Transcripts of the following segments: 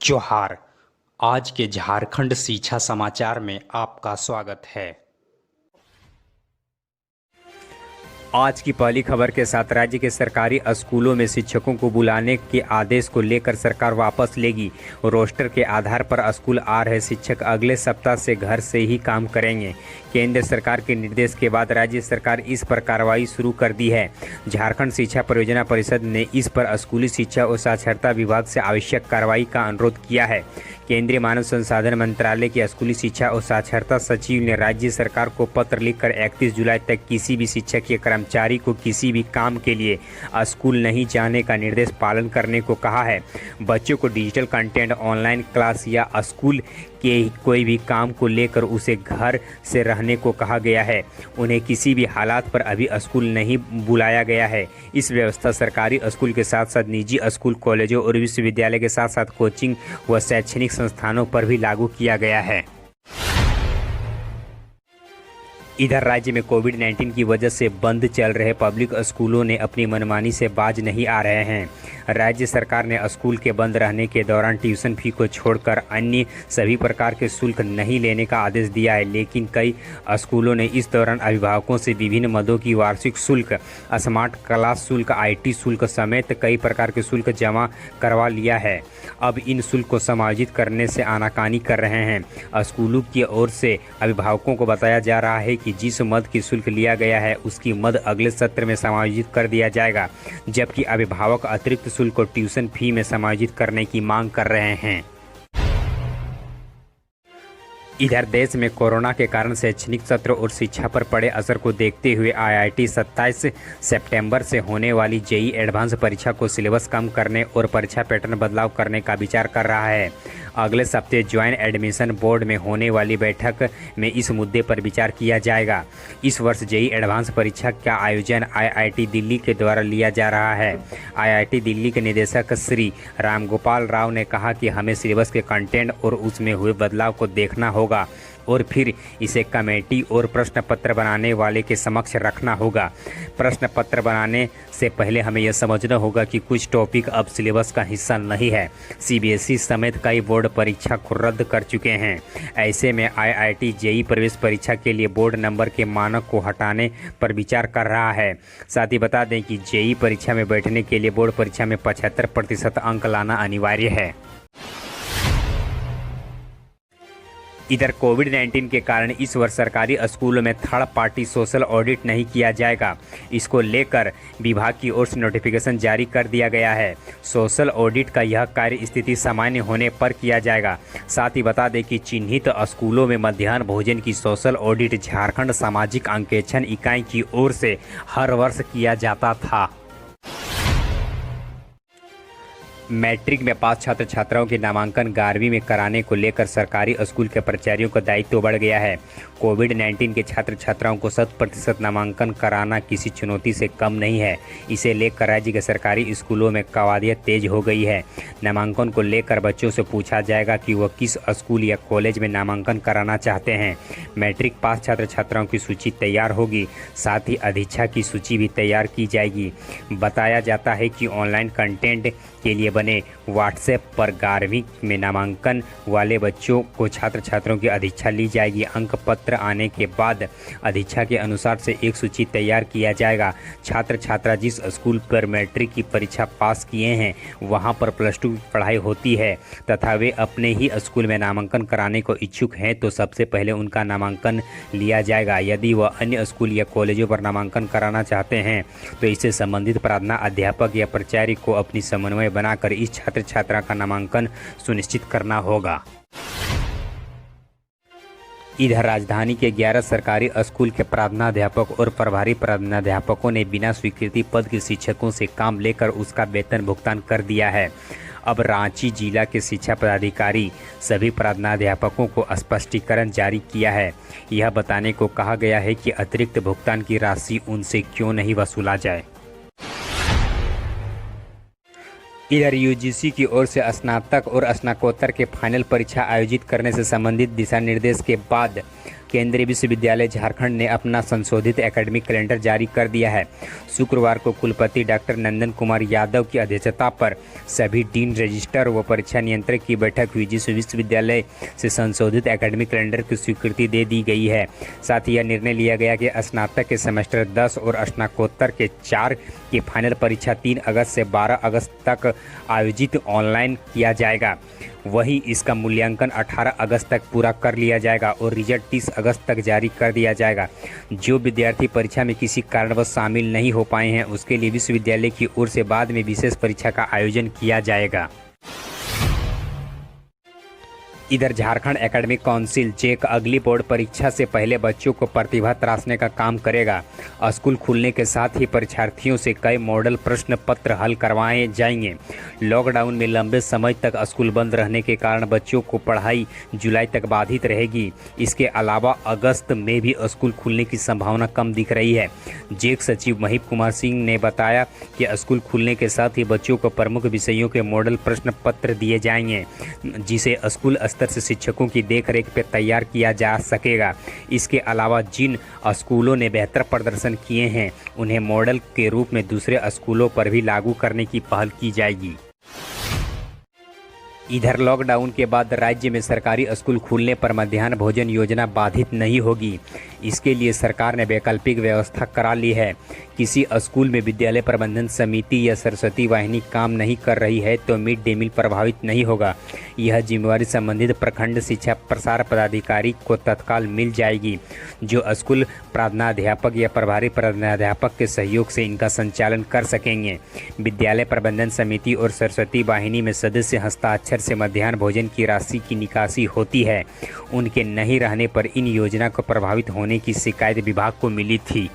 जोहार। आज के झारखंड शिक्षा समाचार में आपका स्वागत है। आज की पहली खबर के साथ राज्य के सरकारी स्कूलों में शिक्षकों को बुलाने के आदेश को लेकर सरकार वापस लेगी। रोस्टर के आधार पर स्कूल आ रहे शिक्षक अगले सप्ताह से घर से ही काम करेंगे। केंद्र सरकार के निर्देश के बाद राज्य सरकार इस पर कार्रवाई शुरू कर दी है। झारखंड शिक्षा परियोजना परिषद ने इस पर स्कूली शिक्षा और साक्षरता विभाग से आवश्यक कार्रवाई का अनुरोध किया है। केंद्रीय मानव संसाधन मंत्रालय के स्कूली शिक्षा और साक्षरता सचिव ने राज्य सरकार को पत्र लिखकर 31 जुलाई तक किसी भी शिक्षक या कर्मचारी को किसी भी काम के लिए स्कूल नहीं जाने का निर्देश पालन करने को कहा है। बच्चों को डिजिटल कंटेंट, ऑनलाइन क्लास या स्कूल के कोई भी काम को लेकर उसे घर से रहने को कहा गया है। उन्हें किसी भी हालात पर अभी स्कूल नहीं बुलाया गया है। इस व्यवस्था सरकारी स्कूल के साथ साथ निजी स्कूल, कॉलेजों और विश्वविद्यालय के साथ साथ कोचिंग व शैक्षणिक संस्थानों पर भी लागू किया गया है। इधर राज्य में कोविड-19 की वजह से बंद चल रहे पब्लिक स्कूलों ने अपनी मनमानी से बाज नहीं आ रहे हैं। राज्य सरकार ने स्कूल के बंद रहने के दौरान ट्यूशन फी को छोड़कर अन्य सभी प्रकार के शुल्क नहीं लेने का आदेश दिया है, लेकिन कई स्कूलों ने इस दौरान अभिभावकों से विभिन्न मदों की वार्षिक शुल्क, स्मार्ट क्लास शुल्क, IT शुल्क समेत कई प्रकार के शुल्क जमा करवा लिया है। अब इन शुल्क को समायोजित करने से आनाकानी कर रहे हैं। स्कूलों की ओर से अभिभावकों को बताया जा रहा है कि जिस मद की शुल्क लिया गया है उसकी मद अगले सत्र में समायोजित कर दिया जाएगा, जबकि अभिभावक अतिरिक्त शुल्क को ट्यूशन फी में समायोजित करने की मांग कर रहे हैं। इधर देश में कोरोना के कारण शैक्षणिक सत्र और शिक्षा पर पड़े असर को देखते हुए IIT 27 सितंबर से होने वाली JEE एडवांस परीक्षा को सिलेबस कम करने और परीक्षा पैटर्न बदलाव करने का विचार कर रहा है। अगले सप्ताह ज्वाइंट एडमिशन बोर्ड में होने वाली बैठक में इस मुद्दे पर विचार किया जाएगा। इस वर्ष JEE एडवांस परीक्षा का आयोजन IIT दिल्ली के द्वारा लिया जा रहा है। IIT दिल्ली के निदेशक श्री रामगोपाल राव ने कहा कि हमें सिलेबस के कंटेंट और उसमें हुए बदलाव को देखना होगा और फिर इसे कमेटी और प्रश्न पत्र बनाने वाले के समक्ष रखना होगा। प्रश्न पत्र बनाने से पहले हमें यह समझना होगा कि कुछ टॉपिक अब सिलेबस का हिस्सा नहीं है। CBSE समेत कई बोर्ड परीक्षा को रद्द कर चुके हैं। ऐसे में IIT JEE प्रवेश परीक्षा के लिए बोर्ड नंबर के मानक को हटाने पर विचार कर रहा है। साथ ही बता दें कि JEE परीक्षा में बैठने के लिए बोर्ड परीक्षा में 75% अंक लाना अनिवार्य है। इधर कोविड-19 के कारण इस वर्ष सरकारी स्कूलों में थर्ड पार्टी सोशल ऑडिट नहीं किया जाएगा। इसको लेकर विभाग की ओर से नोटिफिकेशन जारी कर दिया गया है। सोशल ऑडिट का यह कार्य स्थिति सामान्य होने पर किया जाएगा। साथ ही बता दें कि चिन्हित स्कूलों में मध्याह्न भोजन की सोशल ऑडिट झारखंड सामाजिक अंकेक्षण इकाई की ओर से हर वर्ष किया जाता था। मैट्रिक में पास छात्र छात्राओं के नामांकन 11वीं में कराने को लेकर सरकारी स्कूल के प्राचार्यों का दायित्व बढ़ गया है। कोविड-19 के छात्र छात्राओं को 100% नामांकन कराना किसी चुनौती से कम नहीं है। इसे लेकर राज्य के सरकारी स्कूलों में कवायद तेज हो गई है। नामांकन को लेकर बच्चों से पूछा जाएगा कि वह किस स्कूल या कॉलेज में नामांकन कराना चाहते हैं। मैट्रिक पास छात्र छात्राओं की सूची तैयार होगी, साथ ही अधीक्षा की सूची भी तैयार की जाएगी। बताया जाता है कि ऑनलाइन कंटेंट के लिए बने व्हाट्सएप पर 11वीं में नामांकन वाले बच्चों को छात्र छात्राओं की अधीक्षा ली जाएगी। अंक पत्र आने के बाद अधीक्षा के अनुसार से एक सूची तैयार किया जाएगा। छात्र छात्रा जिस स्कूल पर मैट्रिक की परीक्षा पास किए हैं वहां पर +2 की पढ़ाई होती है तथा वे अपने ही स्कूल में नामांकन कराने को इच्छुक हैं तो सबसे पहले उनका नामांकन लिया जाएगा। यदि वह अन्य स्कूल या कॉलेजों पर नामांकन कराना चाहते हैं तो इससे संबंधित प्रार्थना अध्यापक या प्राचार्य को अपनी समन्वय बनाकर इस छात्र छात्रा का नामांकन सुनिश्चित करना होगा। इधर राजधानी के 11 सरकारी स्कूल के प्रधानाध्यापक और प्रभारी प्रधानाध्यापकों ने बिना स्वीकृति पद के शिक्षकों से काम लेकर उसका वेतन भुगतान कर दिया है। अब रांची जिला के शिक्षा पदाधिकारी सभी प्रधानाध्यापकों को स्पष्टीकरण जारी किया है। यह बताने को कहा गया है कि अतिरिक्त भुगतान की राशि उनसे क्यों नहीं वसूला जाए। इधर UGC की ओर से स्नातक और स्नातकोत्तर के फाइनल परीक्षा आयोजित करने से संबंधित दिशा निर्देश के बाद केंद्रीय विश्वविद्यालय झारखंड ने अपना संशोधित एकेडमिक कैलेंडर जारी कर दिया है। शुक्रवार को कुलपति डॉक्टर नंदन कुमार यादव की अध्यक्षता पर सभी डीन, रजिस्ट्रार व परीक्षा नियंत्रक की बैठक हुई, जिस विश्वविद्यालय से संशोधित एकेडमिक कैलेंडर की स्वीकृति दे दी गई है। साथ ही यह निर्णय लिया गया कि स्नातक के सेमेस्टर 10 और स्नातकोत्तर के 4 की फाइनल परीक्षा 3 अगस्त से 12 अगस्त तक आयोजित ऑनलाइन किया जाएगा। वहीं इसका मूल्यांकन 18 अगस्त तक पूरा कर लिया जाएगा और रिजल्ट 30 अगस्त तक जारी कर दिया जाएगा। जो विद्यार्थी परीक्षा में किसी कारणवश शामिल नहीं हो पाए हैं, उसके लिए विश्वविद्यालय की ओर से बाद में विशेष परीक्षा का आयोजन किया जाएगा। इधर झारखंड एकेडमिक काउंसिल जेक अगली बोर्ड परीक्षा से पहले बच्चों को प्रतिभा तराशने का काम करेगा। स्कूल खुलने के साथ ही परीक्षार्थियों से कई मॉडल प्रश्न पत्र हल करवाए जाएंगे। लॉकडाउन में लंबे समय तक स्कूल बंद रहने के कारण बच्चों को पढ़ाई जुलाई तक बाधित रहेगी। इसके अलावा अगस्त में भी स्कूल खुलने की संभावना कम दिख रही है। जेक सचिव महिप कुमार सिंह ने बताया कि स्कूल खुलने के साथ ही बच्चों को प्रमुख विषयों के मॉडल प्रश्न पत्र दिए जाएंगे, जिसे स्कूल स्तर से शिक्षकों की देखरेख पर तैयार किया जा सकेगा। इसके अलावा जिन स्कूलों ने बेहतर प्रदर्शन किए हैं, उन्हें मॉडल के रूप में दूसरे स्कूलों पर भी लागू करने की पहल की जाएगी। इधर लॉकडाउन के बाद राज्य में सरकारी स्कूल खुलने पर मध्याह्न भोजन योजना बाधित नहीं होगी। इसके लिए सरकार ने वैकल्पिक व्यवस्था करा ली है। किसी स्कूल में विद्यालय प्रबंधन समिति या सरस्वती वाहिनी काम नहीं कर रही है तो मिड डे मील प्रभावित नहीं होगा। यह जिम्मेवारी संबंधित प्रखंड शिक्षा प्रसार पदाधिकारी को तत्काल मिल जाएगी, जो स्कूल प्रधानाध्यापक या प्रभारी प्रधानाध्यापक के सहयोग से इनका संचालन कर सकेंगे। विद्यालय प्रबंधन समिति और सरस्वती वाहिनी में सदस्य हस्ताक्षर से मध्याह्न भोजन की राशि की निकासी होती है। उनके नहीं रहने पर इन योजना को प्रभावित होने की शिकायत विभाग को मिली थी।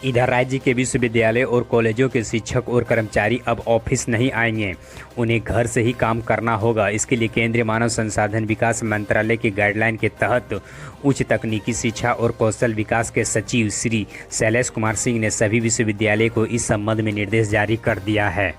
इधर राज्य के विश्वविद्यालय और कॉलेजों के शिक्षक और कर्मचारी अब ऑफिस नहीं आएंगे, उन्हें घर से ही काम करना होगा। इसके लिए केंद्रीय मानव संसाधन विकास मंत्रालय की गाइडलाइन के तहत उच्च तकनीकी शिक्षा और कौशल विकास के सचिव श्री शैलेश कुमार सिंह ने सभी विश्वविद्यालय को इस संबंध में निर्देश जारी कर दिया है।